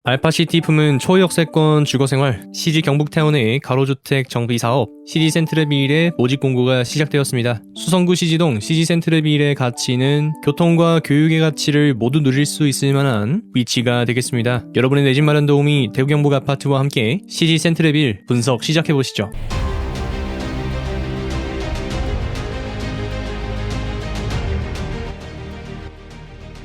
알파시티 품은 초역세권 주거생활, 시지 경북태원의 가로주택 정비사업, 시지 센트레빌의 모집 공고가 시작되었습니다. 수성구 시지동 시지 센트레빌의 가치는 교통과 교육의 가치를 모두 누릴 수 있을 만한 위치가 되겠습니다. 여러분의 내 집 마련 도우미 대구 경북 아파트와 함께 시지 센트레빌 분석 시작해보시죠.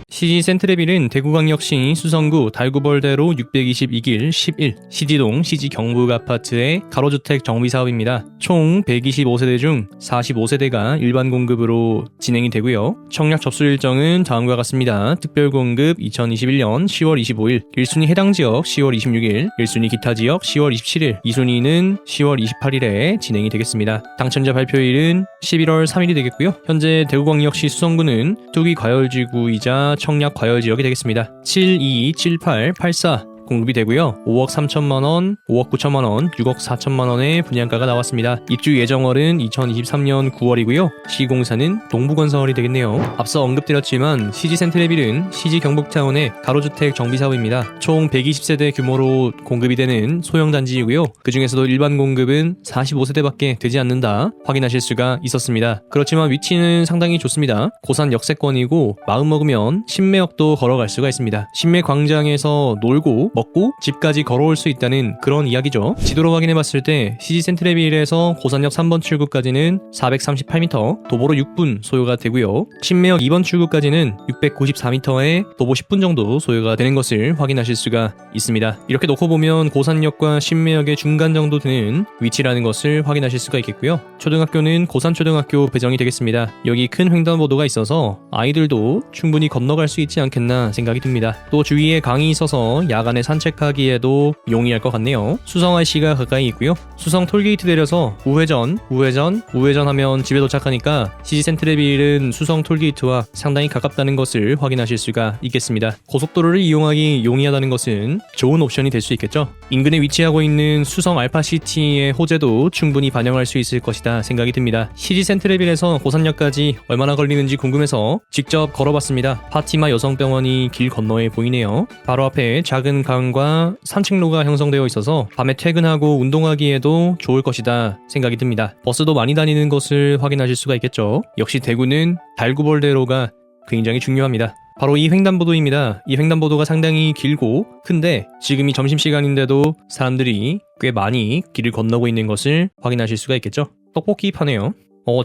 시지 센트레빌은 대구광역시 수성구 달구벌대로 622길 11 시지동 시지 경북 아파트의 가로주택 정비사업입니다. 총 125세대 중 45세대가 일반 공급으로 진행이 되고요. 청약 접수 일정은 다음과 같습니다. 특별공급 2021년 10월 25일, 1순위 해당 지역 10월 26일, 1순위 기타 지역 10월 27일, 2순위는 10월 28일에 진행이 되겠습니다. 당첨자 발표일은 11월 3일이 되겠고요. 현재 대구광역시 수성구는 투기 과열지구이자 청약 과열지역이 되겠습니다. 727884 공급이 되고요. 5억 3천만원, 5억 9천만원, 6억 4천만원의 분양가가 나왔습니다. 입주 예정월은 2023년 9월이고요. 시공사는 동부건설이 되겠네요. 앞서 언급드렸지만 시지 센트레빌은 시지 경북태원의 가로주택 정비사업입니다. 총 120세대 규모로 공급이 되는 소형단지이고요. 그 중에서도 일반 공급은 45세대밖에 되지 않는다 확인하실 수가 있었습니다. 그렇지만 위치는 상당히 좋습니다. 고산 역세권이고 마음먹으면 신매역도 걸어갈 수가 있습니다. 신매광장에서 놀고 먹고 집까지 걸어올 수 있다는 그런 이야기죠. 지도로 확인해봤을 때 시지 센트레빌에서 고산역 3번 출구까지는 438m, 도보로 6분 소요가 되고요. 신매역 2번 출구까지는 694m에 도보 10분 정도 소요가 되는 것을 확인하실 수가 있습니다. 이렇게 놓고 보면 고산역과 신매역의 중간 정도 되는 위치라는 것을 확인하실 수가 있겠고요. 초등학교는 고산초등학교 배정이 되겠습니다. 여기 큰 횡단보도가 있어서 아이들도 충분히 건너갈 수 있지 않겠나 생각이 듭니다. 또 주위에 강이 있어서 야간에 산책하기에도 용이할 것 같네요. 수성 IC가 가까이 있고요. 수성 톨게이트 내려서 우회전 하면 집에 도착하니까 시지 센트레빌은 수성 톨게이트와 상당히 가깝다는 것을 확인하실 수가 있겠습니다. 고속도로를 이용하기 용이하다는 것은 좋은 옵션이 될 수 있겠죠. 인근에 위치하고 있는 수성 알파시티의 호재도 충분히 반영할 수 있을 것이다 생각이 듭니다. 시지 센트레빌에서 고산역까지 얼마나 걸리는지 궁금해서 직접 걸어봤습니다. 파티마 여성병원이 길 건너에 보이네요. 바로 앞에 작은 강과 산책로가 형성되어 있어서 밤에 퇴근하고 운동하기에도 좋을 것이다 생각이 듭니다. 버스도 많이 다니는 것을 확인하실 수가 있겠죠. 역시 대구는 달구벌대로가 굉장히 중요합니다. 바로 이 횡단보도입니다. 이 횡단보도가 상당히 길고 큰데 지금이 점심시간인데도 사람들이 꽤 많이 길을 건너고 있는 것을 확인하실 수가 있겠죠. 떡볶이 파네요.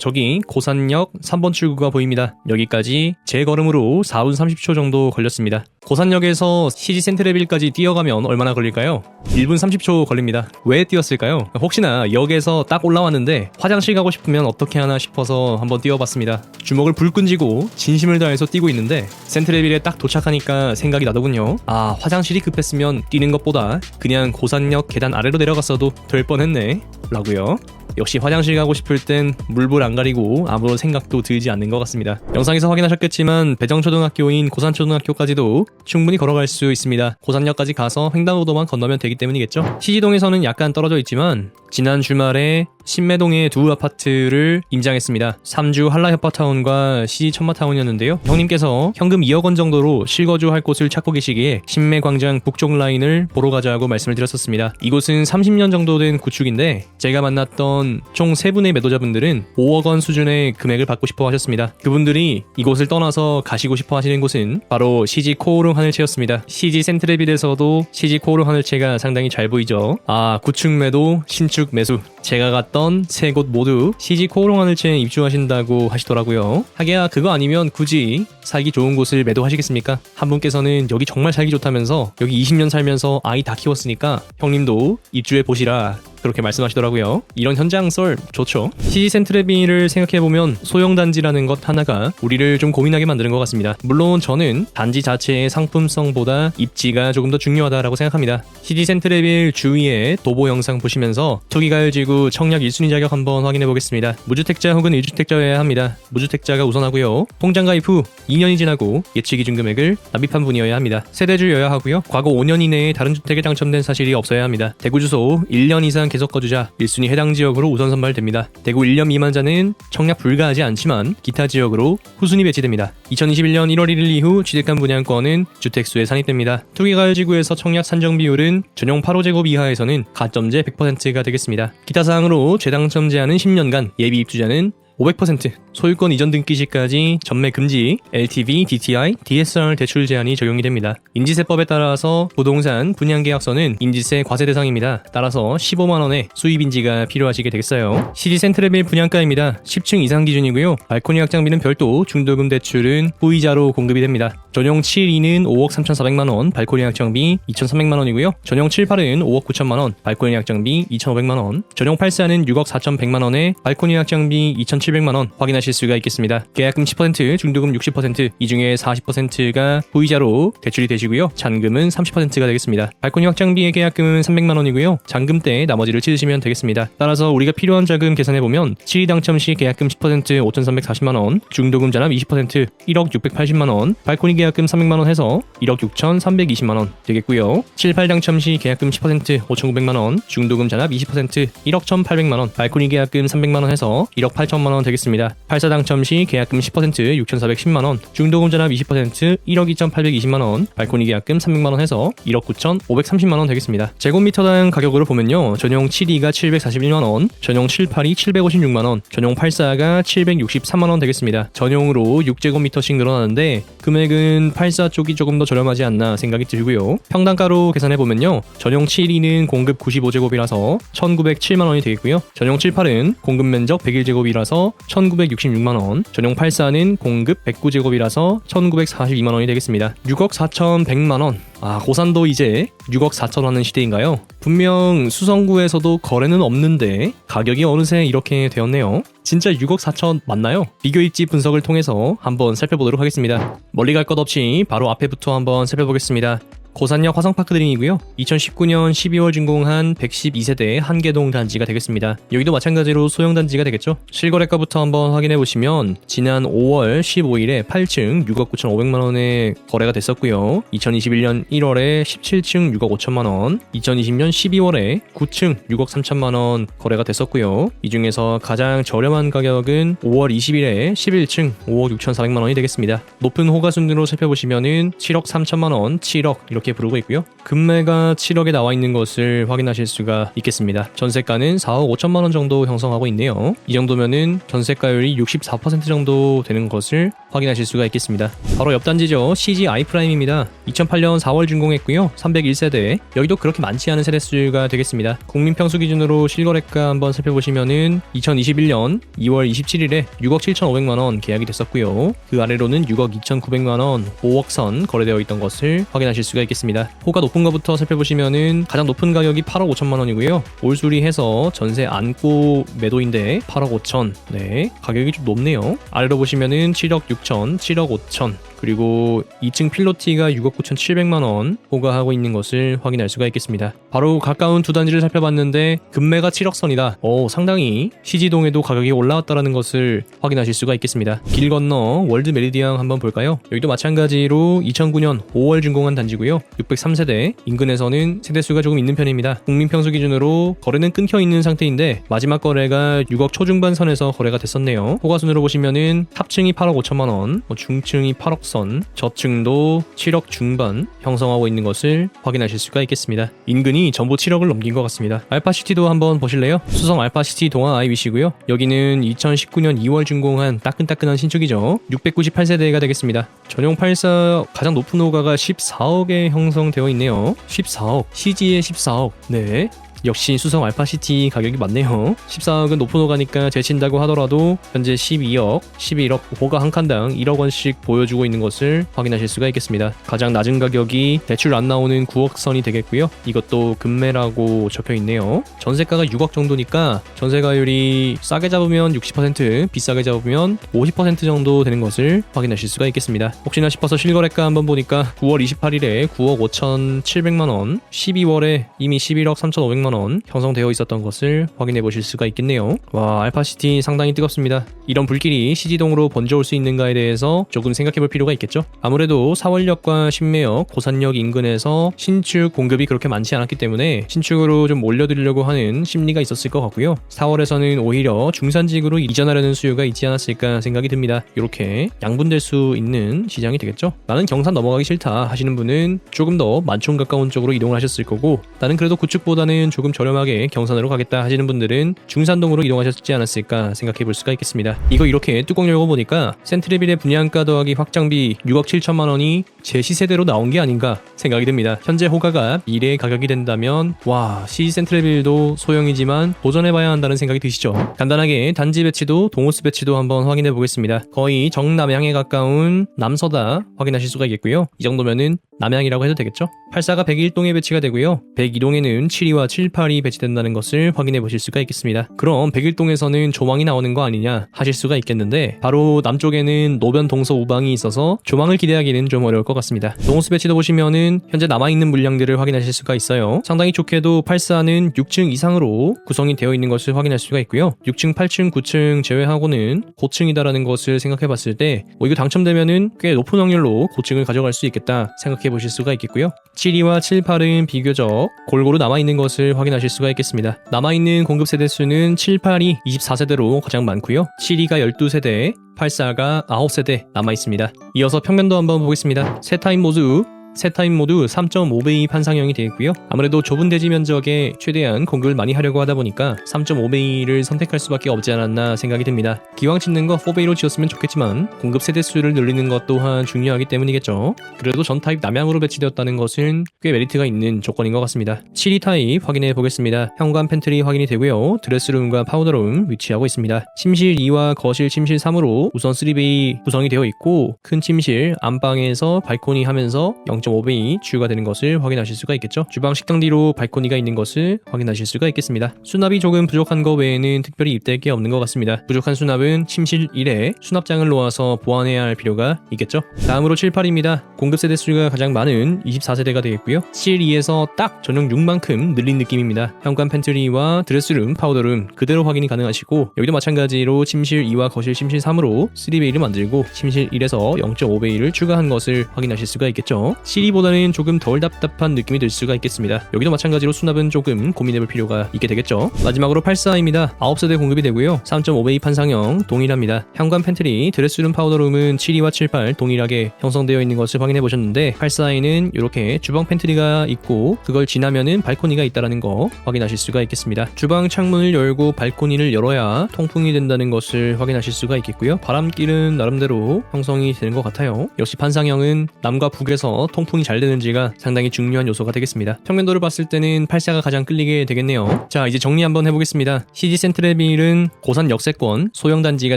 저기 고산역 3번 출구가 보입니다. 여기까지 제 걸음으로 4분 30초 정도 걸렸습니다. 고산역에서 시지 센트레빌까지 뛰어가면 얼마나 걸릴까요? 1분 30초 걸립니다. 왜 뛰었을까요? 혹시나 역에서 딱 올라왔는데 화장실 가고 싶으면 어떻게 하나 싶어서 한번 뛰어봤습니다. 주먹을 불끈 쥐고 진심을 다해서 뛰고 있는데 센트레빌에 딱 도착하니까 생각이 나더군요. 아, 화장실이 급했으면 뛰는 것보다 그냥 고산역 계단 아래로 내려갔어도 될 뻔했네 라고요. 역시 화장실 가고 싶을 땐 물불 안 가리고 아무런 생각도 들지 않는 것 같습니다. 영상에서 확인하셨겠지만 배정초등학교인 고산초등학교까지도 충분히 걸어갈 수 있습니다. 고산역까지 가서 횡단보도만 건너면 되기 때문이겠죠. 시지동에서는 약간 떨어져 있지만 지난 주말에 신매동의 두 아파트를 임장했습니다. 3주 한라협파타운과 시지 천마타운이었는데요. 형님께서 현금 2억 원 정도로 실거주할 곳을 찾고 계시기에 신매광장 북쪽 라인을 보러 가자고 말씀을 드렸었습니다. 이곳은 30년 정도 된 구축인데 제가 만났던 총 3분의 매도자분들은 5억 원 수준의 금액을 받고 싶어 하셨습니다. 그분들이 이곳을 떠나서 가시고 싶어 하시는 곳은 바로 시지 코오롱 하늘채였습니다. 시지 센트레빌에서도 시지 코오롱 하늘채가 상당히 잘 보이죠. 아, 구축 매도, 신축 매수. 제가 갔던 세 곳 모두 시지 코오롱 하늘채에 입주하신다고 하시더라고요. 하기야 그거 아니면 굳이 살기 좋은 곳을 매도하시겠습니까? 한 분께서는 여기 정말 살기 좋다면서 여기 20년 살면서 아이 다 키웠으니까 형님도 입주해 보시라 그렇게 말씀하시더라고요. 이런 현장설 좋죠. 시지 센트레빌을 생각해보면 소형단지라는 것 하나가 우리를 좀 고민하게 만드는 것 같습니다. 물론 저는 단지 자체의 상품성보다 입지가 조금 더 중요하다고 생각합니다. 시지 센트레빌 주위에 도보 영상 보시면서 투기가열지구 청약 1순위 자격 한번 확인해보겠습니다. 무주택자 혹은 1주택자여야 합니다. 무주택자가 우선하고요. 통장 가입 후 2년이 지나고 예치 기준 금액을 납입한 분이어야 합니다. 세대주여야 하고요. 과거 5년 이내에 다른 주택에 당첨된 사실이 없어야 합니다. 대구 주소 1년 이상 부동산 계속 거주자 1순위 해당 지역으로 우선 선발됩니다. 대구 1년 미만자는 청약 불가하지 않지만 기타 지역으로 후순위 배치됩니다. 2021년 1월 1일 이후 취득한 분양권은 주택수에 산입됩니다. 투기가열지구에서 청약 산정 비율은 전용 8호제곱 이하에서는 가점제 100%가 되겠습니다. 기타 사항으로 재당첨 제한은 10년간, 예비 입주자는 500%, 소유권 이전 등기 시까지 전매 금지, LTV, DTI, DSR 대출 제한이 적용이 됩니다. 인지세법에 따라서 부동산 분양계약서는 인지세 과세 대상입니다. 따라서 15만원의 수입인지가 필요하시게 되겠어요. 시티센트레빌 분양가입니다. 10층 이상 기준이고요. 발코니 확장비는 별도, 중도금 대출은 후이자로 공급이 됩니다. 전용 7, 2는 5억 3,400만원, 발코니 확장비 2,300만원이고요. 전용 7, 8은 5억 9천만원, 발코니 확장비 2,500만원, 전용 8, 4는 6억 4,100만원에 발코니 확장비 2,700만원 확인하실 수가 있겠습니다. 계약금 10%, 중도금 60%, 이 중에 40%가 후이자로 대출이 되시고요. 잔금은 30%가 되겠습니다. 발코니 확장비의 계약금은 300만원이고요. 잔금 때 나머지를 치르시면 되겠습니다. 따라서 우리가 필요한 자금 계산해보면 7위 당첨 시 계약금 10% 5,340만원, 중도금 잔압 20% 1억 680만원, 발코니 계약금 300만원 해서 1억 6,320만원 되겠고요. 7, 8 당첨 시 계약금 10% 5,900만원, 중도금 잔압 20% 1억 1,800만원, 발코니 계약금 300만원 해서 1억 8천만원 되겠습니다. 8사 당첨 시 계약금 10% 6,410만원, 중도금 잔압 20% 1억 2,820만원, 발코니 계약금 300만원 해서 1억 9,530만원 되겠습니다. 제곱미터당 가격으로 보면요. 전용 7.2가 741만원, 전용 7.8이 756만원, 전용 8.4가 763만원 되겠습니다. 전용으로 6제곱미터씩 늘어나는데 금액은 8.4 쪽이 조금 더 저렴하지 않나 생각이 들고요. 평당가로 계산해보면요. 전용 7.2는 공급 95제곱이라서 1,907만원이 되겠고요. 전용 7.8은 공급 면적 101제곱이라서 1,966만원, 전용 8.4는 공급 109제곱이라서 1,942만원이 되겠습니다. 6억 4,100만원. 고산도 이제 6억 4천 하는 시대인가요? 분명 수성구에서도 거래는 없는데 가격이 어느새 이렇게 되었네요. 진짜 6억 4천 맞나요? 비교입지 분석을 통해서 한번 살펴보도록 하겠습니다. 멀리 갈 것 없이 바로 앞에부터 한번 살펴보겠습니다. 고산역 화성파크 드림이고요. 2019년 12월 준공한 112세대 한계동 단지가 되겠습니다. 여기도 마찬가지로 소형 단지가 되겠죠. 실거래가부터 한번 확인해보시면 지난 5월 15일에 8층 6억 9,500만원에 거래가 됐었고요. 2021년 1월에 17층 6억 5천만원, 2020년 12월에 9층 6억 3천만원 거래가 됐었고요. 이 중에서 가장 저렴한 가격은 5월 20일에 11층 5억 6,400만원이 되겠습니다. 높은 호가 순으로 살펴보시면은 7억 3천만원, 7억 이렇게 부르고 있고요. 금매가 7억에 나와 있는 것을 확인하실 수가 있겠습니다. 전세가는 4억 5천만원 정도 형성하고 있네요. 이 정도면은 전세가율이 64% 정도 되는 것을 확인하실 수가 있겠습니다. 바로 옆 단지죠. CG 아이프라임입니다. 2008년 4월 준공했고요. 301세대. 여기도 그렇게 많지 않은 세대수가 되겠습니다. 국민평수 기준으로 실거래가 한번 살펴보시면은 2021년 2월 27일에 6억 7,500만원 계약이 됐었고요. 그 아래로는 6억 2,900만원, 5억 선 거래되어 있던 것을 확인하실 수가 있겠습니다. 호가 높은 것부터 살펴보시면은 가장 높은 가격이 8억 5천만원이고요. 올수리해서 전세 안고 매도인데 8억 5천. 네, 가격이 좀 높네요. 아래로 보시면은 7억 6천, 7억 5천. 그리고 2층 필로티가 6억 9,700만원 호가하고 있는 것을 확인할 수가 있겠습니다. 바로 가까운 두 단지를 살펴봤는데 금매가 7억 선이다. 상당히 시지동에도 가격이 올라왔다는 것을 확인하실 수가 있겠습니다. 길 건너 월드 메리디앙 한번 볼까요? 여기도 마찬가지로 2009년 5월 준공한 단지고요. 603세대, 인근에서는 세대수가 조금 있는 편입니다. 국민평수 기준으로 거래는 끊겨 있는 상태인데 마지막 거래가 6억 초중반 선에서 거래가 됐었네요. 호가순으로 보시면은 탑층이 8억 5천만원, 중층이 8억 선, 저층도 7억 중반 형성하고 있는 것을 확인하실 수가 있겠습니다. 인근이 전부 7억을 넘긴 것 같습니다. 알파시티도 한번 보실래요? 수성 알파시티 동아 아이위시고요. 여기는 2019년 2월 준공한 따끈따끈한 신축이죠. 698세대가 되겠습니다. 전용 84 가장 높은 호가가 14억에 형성되어 있네요. 14억, CG에 14억. 네, 역시 수성 알파시티 가격이 맞네요. 14억은 높은 호가니까 제친다고 하더라도 현재 12억, 11억, 호가 한 칸당 1억 원씩 보여주고 있는 것을 확인하실 수가 있겠습니다. 가장 낮은 가격이 대출 안 나오는 9억 선이 되겠고요. 이것도 금매라고 적혀 있네요. 전세가가 6억 정도니까 전세가율이 싸게 잡으면 60%, 비싸게 잡으면 50% 정도 되는 것을 확인하실 수가 있겠습니다. 혹시나 싶어서 실거래가 한번 보니까 9월 28일에 9억 5,700만원, 12월에 이미 11억 3,500만원 7,000만원 형성되어 있었던 것을 확인해 보실 수가 있겠네요. 와, 알파시티 상당히 뜨겁습니다. 이런 불길이 시지동으로 번져올 수 있는가에 대해서 조금 생각해 볼 필요가 있겠죠. 아무래도 사월역과 신매역, 고산역 인근에서 신축 공급이 그렇게 많지 않았기 때문에 신축으로 좀 올려드리려고 하는 심리가 있었을 것 같고요. 4월에서는 오히려 중산직으로 이전하려는 수요가 있지 않았을까 생각이 듭니다. 이렇게 양분될 수 있는 시장이 되겠죠. 나는 경산 넘어가기 싫다 하시는 분은 조금 더 만촌 가까운 쪽으로 이동을 하셨을 거고, 나는 그래도 구축보다는 조금 저렴하게 경산으로 가겠다 하시는 분들은 중산동으로 이동하셨지 않았을까 생각해 볼 수가 있겠습니다. 이거 이렇게 뚜껑 열고 보니까 센트레빌의 분양가 더하기 확장비 6억 7천만 원이 제 시세대로 나온 게 아닌가 생각이 듭니다. 현재 호가가 미래의 가격이 된다면 와, CG 센트레빌도 소형이지만 도전해봐야 한다는 생각이 드시죠. 간단하게 단지 배치도 동호수 배치도 한번 확인해 보겠습니다. 거의 정남향에 가까운 남서다 확인하실 수가 있겠고요. 이 정도면은 남향이라고 해도 되겠죠. 84가 101동에 배치가 되고요. 102동에는 7위와 7, 8이 배치된다는 것을 확인해 보실 수가 있겠습니다. 그럼 101동에서는 조망이 나오는 거 아니냐 하실 수가 있겠는데, 바로 남쪽에는 노변 동서 우방이 있어서 조망을 기대하기는 좀 어려울 것 같습니다. 동호수 배치도 보시면은 현재 남아있는 물량들을 확인하실 수가 있어요. 상당히 좋게도 84는 6층 이상으로 구성이 되어 있는 것을 확인할 수가 있고요. 6층, 8층, 9층 제외하고는 고층이다라는 것을 생각해 봤을 때 이거 당첨되면은 꽤 높은 확률로 고층을 가져갈 수 있겠다 생각해 보실 수가 있겠고요. 7위와 7, 8은 비교적 골고루 남아있는 것을 확인하실 수가 있겠습니다. 남아있는 공급 세대수는 7, 8이 24세대로 가장 많고요. 7위가 12세대, 84가 9세대 남아있습니다. 이어서 평면도 한번 보겠습니다. 세 타입 모두 3.5배의 판상형이 되어 있고요. 아무래도 좁은 대지 면적에 최대한 공급을 많이 하려고 하다 보니까 3.5배를 선택할 수밖에 없지 않았나 생각이 듭니다. 기왕 짓는 거 4배로 지었으면 좋겠지만 공급 세대수를 늘리는 것 또한 중요하기 때문이겠죠. 그래도 전 타입 남향으로 배치되었다는 것은 꽤 메리트가 있는 조건인 것 같습니다. 7위 타입 확인해 보겠습니다. 현관 팬트리 확인이 되고요. 드레스룸과 파우더룸 위치하고 있습니다. 침실 2와 거실 침실 3으로 우선 3베이 구성이 되어 있고, 큰 침실 안방에서 발코니 하면서 0.5배이 추가되는 것을 확인하실 수가 있겠죠. 주방 식당 뒤로 발코니가 있는 것을 확인하실 수가 있겠습니다. 수납이 조금 부족한 것 외에는 특별히 입댈 게 없는 것 같습니다. 부족한 수납은 침실 1에 수납장을 놓아서 보완해야 할 필요가 있겠죠. 다음으로 7, 8입니다. 공급 세대수가 가장 많은 24세대가 되겠고요. 7, 2에서 딱 전용 6만큼 늘린 느낌입니다. 현관 팬트리와 드레스룸, 파우더룸 그대로 확인이 가능하시고, 여기도 마찬가지로 침실 2와 거실 침실 3으로 3베이를 만들고 침실 1에서 0.5베이를 추가한 것을 확인하실 수가 있겠죠. 7위보다는 조금 덜 답답한 느낌이 들 수가 있겠습니다. 여기도 마찬가지로 수납은 조금 고민해볼 필요가 있게 되겠죠. 마지막으로 84입니다. 9세대 공급이 되고요. 3.5배의 판상형 동일합니다. 현관 팬트리, 드레스룸, 파우더룸은 7위와 7, 8 동일하게 형성되어 있는 것을 확인해 보셨는데, 84에는 이렇게 주방 팬트리가 있고 그걸 지나면은 발코니가 있다는 거 확인하실 수가 있겠습니다. 주방 창문을 열고 발코니를 열어야 통풍이 된다는 것을 확인하실 수가 있겠고요. 바람길은 나름대로 형성이 되는 것 같아요. 역시 판상형은 남과 북에서 통풍이 잘 되는지가 상당히 중요한 요소가 되겠습니다. 평면도를 봤을 때는 84가 가장 끌리게 되겠네요. 자, 이제 정리 한번 해보겠습니다. CG 센트레빌은 고산 역세권 소형 단지가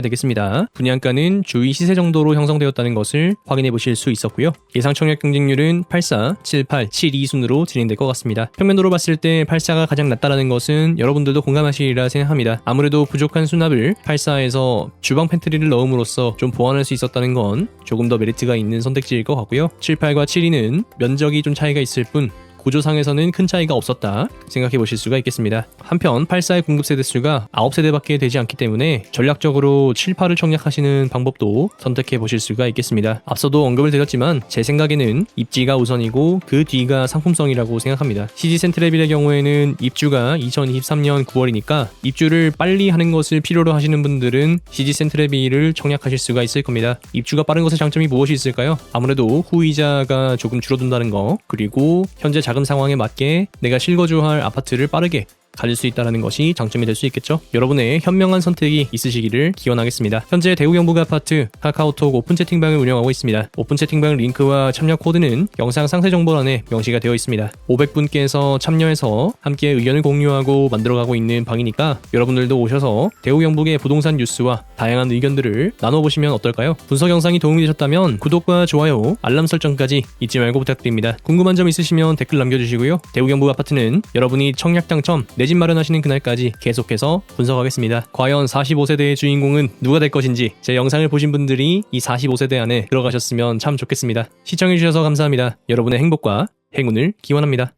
되겠습니다. 분양가는 주위 시세 정도로 형성되었다는 것을 확인해 보실 수 있었고요. 예상 청약 경쟁률은 84, 78, 72 순으로 진행될 것 같습니다. 평면도로 봤을 때 84가 가장 낮다라는 것은 여러분들도 공감하시리라 생각합니다. 아무래도 부족한 수납을 84에서 주방 팬트리를 넣음으로써 좀 보완할 수 있었다는 건 조금 더 메리트가 있는 선택지일 것 같고요. 7, 8과 7위는 면적이 좀 차이가 있을 뿐 구조상에서는 큰 차이가 없었다 생각해 보실 수가 있겠습니다. 한편 84의 공급 세대수가 9세대밖에 되지 않기 때문에 전략적으로 7, 8을 청약하시는 방법도 선택해 보실 수가 있겠습니다. 앞서도 언급을 드렸지만 제 생각에는 입지가 우선이고 그 뒤가 상품성이라고 생각합니다. CG 센트레빌의 경우에는 입주가 2023년 9월이니까 입주를 빨리 하는 것을 필요로 하시는 분들은 CG 센트레빌을 청약하실 수가 있을 겁니다. 입주가 빠른 것의 장점이 무엇이 있을까요? 아무래도 후이자가 조금 줄어든다는 거, 그리고 현재 자금 상황에 맞게 내가 실거주할 아파트를 빠르게 가질 수 있다는 것이 장점이 될 수 있겠죠. 여러분의 현명한 선택이 있으시기를 기원하겠습니다. 현재 대구 경북 아파트 카카오톡 오픈 채팅방을 운영하고 있습니다. 오픈 채팅방 링크와 참여 코드는 영상 상세 정보란에 명시가 되어 있습니다. 500분께서 참여해서 함께 의견을 공유하고 만들어가고 있는 방이니까 여러분들도 오셔서 대구 경북의 부동산 뉴스와 다양한 의견들을 나눠보시면 어떨까요? 분석 영상이 도움이 되셨다면 구독과 좋아요, 알람 설정까지 잊지 말고 부탁드립니다. 궁금한 점 있으시면 댓글 남겨주시고요. 대구 경북 아파트는 여러분이 청약 당첨, 내 집 마련하시는 그날까지 계속해서 분석하겠습니다. 과연 45세대의 주인공은 누가 될 것인지 제 영상을 보신 분들이 이 45세대 안에 들어가셨으면 참 좋겠습니다. 시청해주셔서 감사합니다. 여러분의 행복과 행운을 기원합니다.